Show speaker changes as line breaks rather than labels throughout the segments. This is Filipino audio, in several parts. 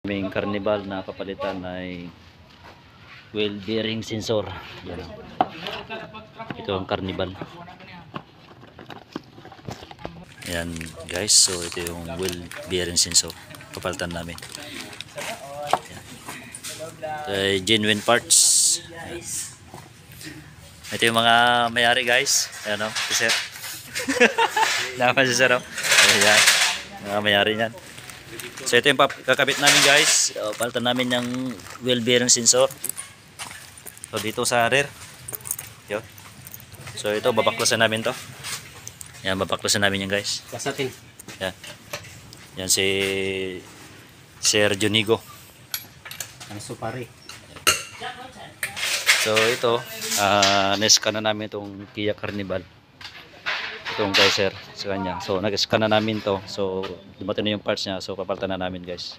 Aming Carnival na papalitan ay wheel bearing sensor. Yan. Ito ang Carnival. Ayan guys, so ito yung wheel bearing sensor. Papalitan namin. Genuine parts. Ayan. Ito yung mga mayari guys. Ayan o, si sir. Naman si sir o. Ayan, mga mayari yan. So ito yung kakabit namin guys. Palitan namin yung wheel bearing sensor. So dito sa rear. Yun. So ito babaklasan namin to. Yan, babaklasan namin yan guys.
Basatin.
Yan. Yan si Sir Junigo.
Ang supari.
So ito, na-scan na namin itong Kia Carnival. Itong kay Sir sa kanya. So nag-scan na namin to. So dumating na yung parts niya. So papalitan na namin guys.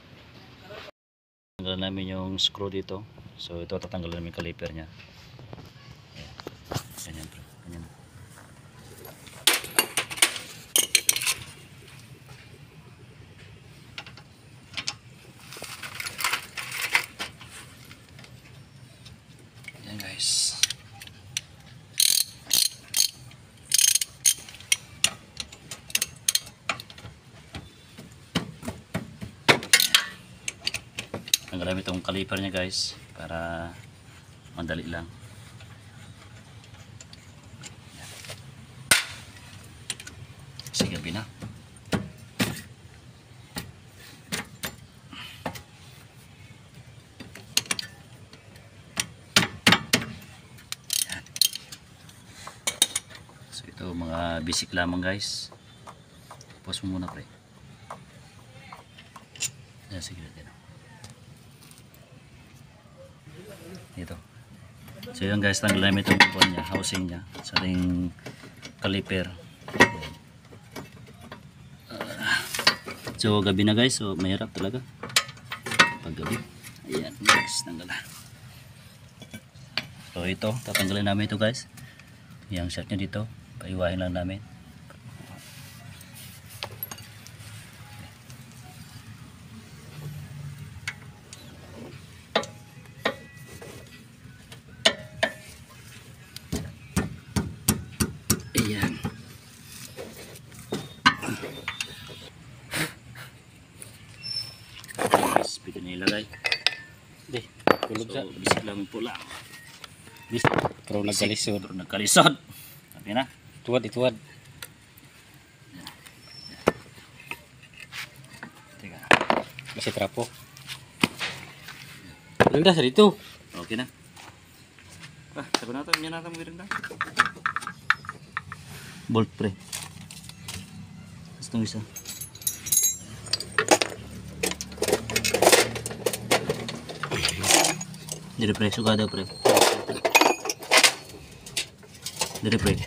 Tatanggalan namin yung screw dito. So ito tatanggalan namin yung caliper niya. Ganyan bro. Ganyan. Yan guys. Tanggalan namin itong caliper niya guys para madali lang. Sige, gabi na. Yan. So ito mga basic lamang guys. Pause mo muna pre. Yan, sige natin. Ito. So yun guys, tanggal namin itong buwan niya, housing niya sa ating caliper. So gabi na guys, so mahirap talaga pag gabi. Ayan guys, tanggal na. So ito, tatanggalin namin ito guys. Yung shot niya dito, paiwahin lang namin. Ayan. Pwede na ilagay.
Di, tulog sa.
So bisik lang po lang.
Bisik. Pero nagkalisod.
Pero nagkalisod. Sabi na.
Ituwad, ituwad.
Teka.
Kasi trapo. Ganda sa dito.
Okay na. Sabi natin, yan natin maganda. Bolt pre. Itong isa. Dire pre, sugada pre. Dire pre.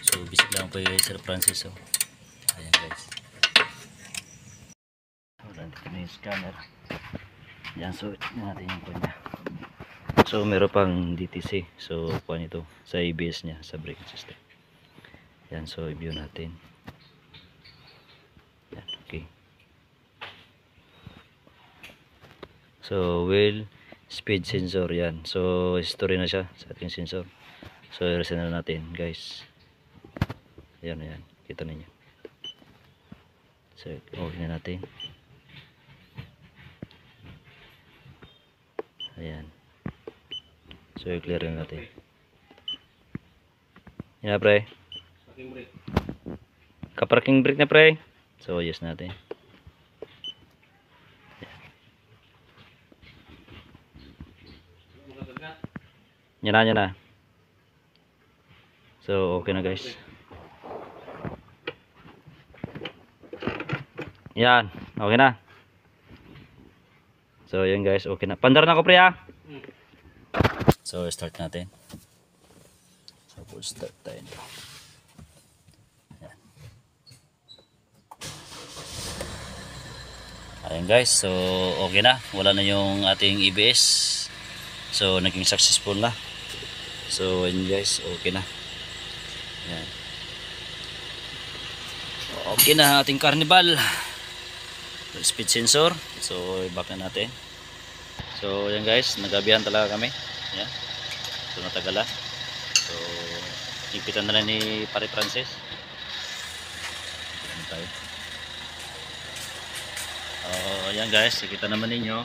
So bisik lang po yung Sir Francis. Oh. Ayan guys. Wala dito na yung scanner. Yan, so natin yung kanya. So meron pang DTC. So kuha nito sa ABS nya, sa braking system. Yan, so i-view natin. Yan, okay. So wheel speed sensor yan. So history na siya sa ating sensor. So i-reset na natin guys. Ayan, ayan. Kita ninyo. So okay na natin. Ayan. So i-clear na natin. Yan pre. Ka-parking brake na pre. So yes natin. Yan na, yan na. So okay na guys. Yan, okay na. So yan guys, okay na. Pandar na ko pre ah. So start natin. So full start tayo. Yan. Ayan guys, so okay na. Wala na yung ating EBS. So naging successful na. So yun guys, okay na. Yan. Okay na ating Carnival. Speed sensor. So i-back na natin. So yan guys, nagabihan talaga kami. Yan. So natagala. So ipitan na lang ni Pare Francis. Yan tayo. Yan guys, nakita naman ninyo.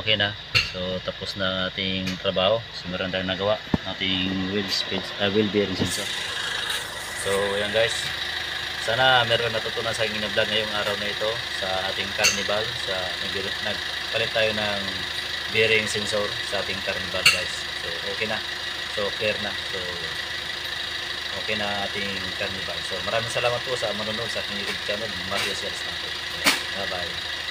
Okay na. So tapos na ating trabaho. So meron tayong nagawa ating wheel bearing sensor. So yan guys, sana meron natutunan sa aking vlog ngayong araw na ito sa ating Carnival. Sa nagpalit tayo ng bearing sensor sa ating Carnival guys. So okay na. So clear na. So okay na ating Carnival. So maraming salamat po sa manonood sa aking YouTube channel, Mario Sales. Bye bye.